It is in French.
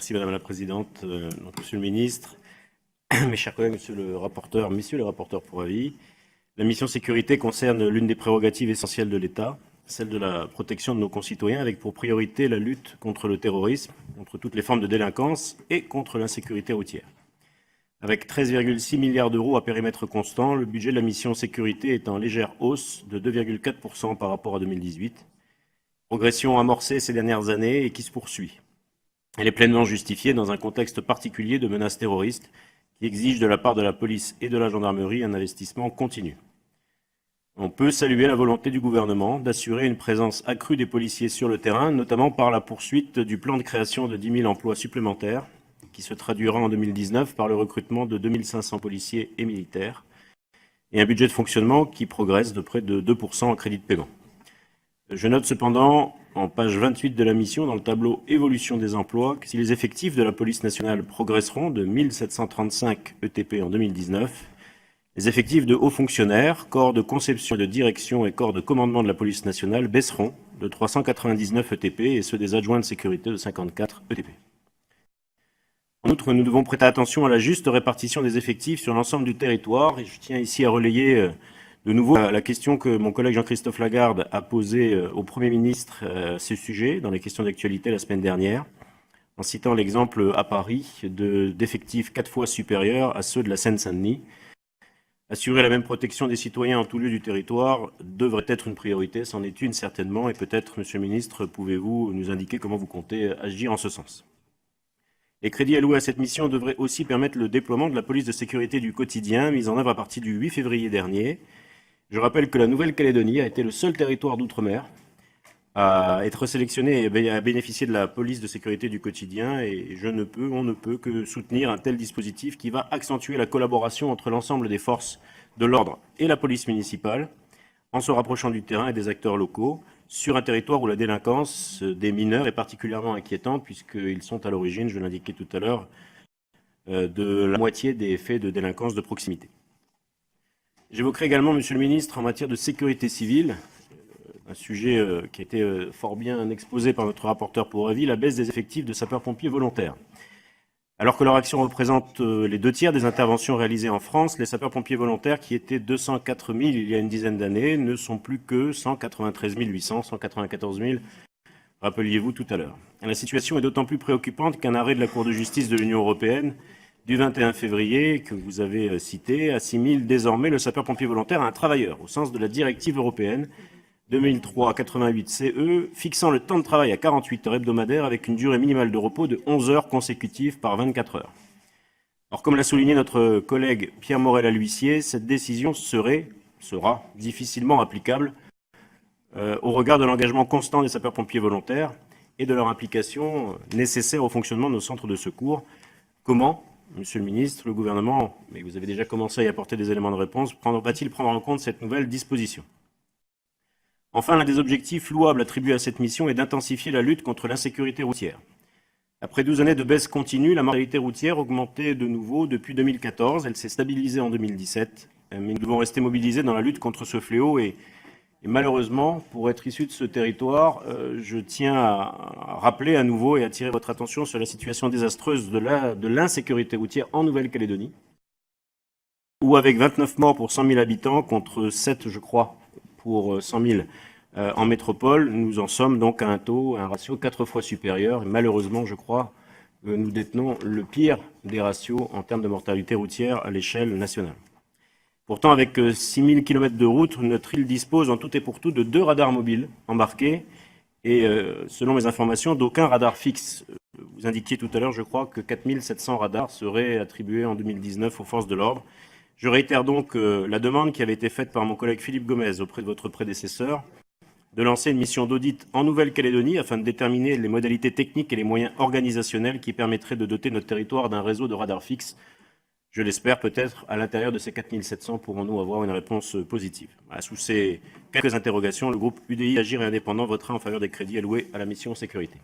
Merci Madame la Présidente, Monsieur le Ministre, mes chers collègues, Monsieur le rapporteur, Messieurs les rapporteurs pour avis. La mission sécurité concerne l'une des prérogatives essentielles de l'État, celle de la protection de nos concitoyens, avec pour priorité la lutte contre le terrorisme, contre toutes les formes de délinquance et contre l'insécurité routière. Avec 13,6 milliards d'euros à périmètre constant, le budget de la mission sécurité est en légère hausse de 2,4% par rapport à 2018. Progression amorcée ces dernières années et qui se poursuit. Elle est pleinement justifiée dans un contexte particulier de menaces terroristes qui exige de la part de la police et de la gendarmerie un investissement continu. On peut saluer la volonté du gouvernement d'assurer une présence accrue des policiers sur le terrain, notamment par la poursuite du plan de création de 10 000 emplois supplémentaires, qui se traduira en 2019 par le recrutement de 2 500 policiers et militaires, et un budget de fonctionnement qui progresse de près de 2% en crédit de paiement. Je note cependant, en page 28 de la mission, dans le tableau « Évolution des emplois », que si les effectifs de la police nationale progresseront de 1735 ETP en 2019, les effectifs de hauts fonctionnaires, corps de conception et de direction et corps de commandement de la police nationale baisseront de 399 ETP et ceux des adjoints de sécurité de 54 ETP. En outre, nous devons prêter attention à la juste répartition des effectifs sur l'ensemble du territoire et je tiens ici à relayer de nouveau la question que mon collègue Jean-Christophe Lagarde a posée au Premier ministre à ce sujet dans les questions d'actualité la semaine dernière, en citant l'exemple à Paris d'effectifs 4 fois supérieurs à ceux de la Seine-Saint-Denis. Assurer la même protection des citoyens en tout lieu du territoire devrait être une priorité, c'en est une certainement, et peut-être, Monsieur le Ministre, pouvez-vous nous indiquer comment vous comptez agir en ce sens. Les crédits alloués à cette mission devraient aussi permettre le déploiement de la police de sécurité du quotidien, mise en œuvre à partir du 8 février dernier. Je rappelle que la Nouvelle-Calédonie a été le seul territoire d'outre-mer à être sélectionné et à bénéficier de la police de sécurité du quotidien et on ne peut que soutenir un tel dispositif qui va accentuer la collaboration entre l'ensemble des forces de l'ordre et la police municipale en se rapprochant du terrain et des acteurs locaux sur un territoire où la délinquance des mineurs est particulièrement inquiétante puisqu'ils sont à l'origine, je l'indiquais tout à l'heure, de la moitié des faits de délinquance de proximité. J'évoquerai également, Monsieur le Ministre, en matière de sécurité civile, un sujet qui a été fort bien exposé par notre rapporteur pour avis, la baisse des effectifs de sapeurs-pompiers volontaires. Alors que leur action représente les 2 tiers des interventions réalisées en France, les sapeurs-pompiers volontaires, qui étaient 204 000 il y a une dizaine d'années, ne sont plus que 193 800, 194 000, rappeliez-vous tout à l'heure. La situation est d'autant plus préoccupante qu'un arrêt de la Cour de justice de l'Union européenne du 21 février, que vous avez cité, assimile désormais le sapeur-pompier volontaire à un travailleur, au sens de la directive européenne 2003/88/CE, fixant le temps de travail à 48 heures hebdomadaires avec une durée minimale de repos de 11 heures consécutives par 24 heures. Or, comme l'a souligné notre collègue Pierre Morel-A-L'Huissier, cette décision sera difficilement applicable au regard de l'engagement constant des sapeurs-pompiers volontaires et de leur implication nécessaire au fonctionnement de nos centres de secours. Comment, Monsieur le Ministre, le gouvernement, mais vous avez déjà commencé à y apporter des éléments de réponse, va-t-il prendre en compte cette nouvelle disposition ? Enfin, l'un des objectifs louables attribués à cette mission est d'intensifier la lutte contre l'insécurité routière. Après 12 années de baisse continue, la mortalité routière augmentait de nouveau depuis 2014. Elle s'est stabilisée en 2017, mais nous devons rester mobilisés dans la lutte contre ce fléau et malheureusement, pour être issu de ce territoire, je tiens à rappeler à nouveau et à attirer votre attention sur la situation désastreuse de l'insécurité routière en Nouvelle-Calédonie, où avec 29 morts pour 100 000 habitants, contre 7, je crois, pour 100 000 en métropole, nous en sommes donc à un ratio 4 fois supérieur. Et malheureusement, je crois, nous détenons le pire des ratios en termes de mortalité routière à l'échelle nationale. Pourtant, avec 6 000 km de route, notre île dispose en tout et pour tout de 2 radars mobiles embarqués et, selon mes informations, d'aucun radar fixe. Vous indiquiez tout à l'heure, je crois, que 4 700 radars seraient attribués en 2019 aux forces de l'ordre. Je réitère donc la demande qui avait été faite par mon collègue Philippe Gomez auprès de votre prédécesseur de lancer une mission d'audit en Nouvelle-Calédonie afin de déterminer les modalités techniques et les moyens organisationnels qui permettraient de doter notre territoire d'un réseau de radars fixes. Je l'espère, peut-être, à l'intérieur de ces 4 700, pourrons-nous avoir une réponse positive. Sous ces quelques interrogations, le groupe UDI Agir et Indépendant votera en faveur des crédits alloués à la mission sécurité.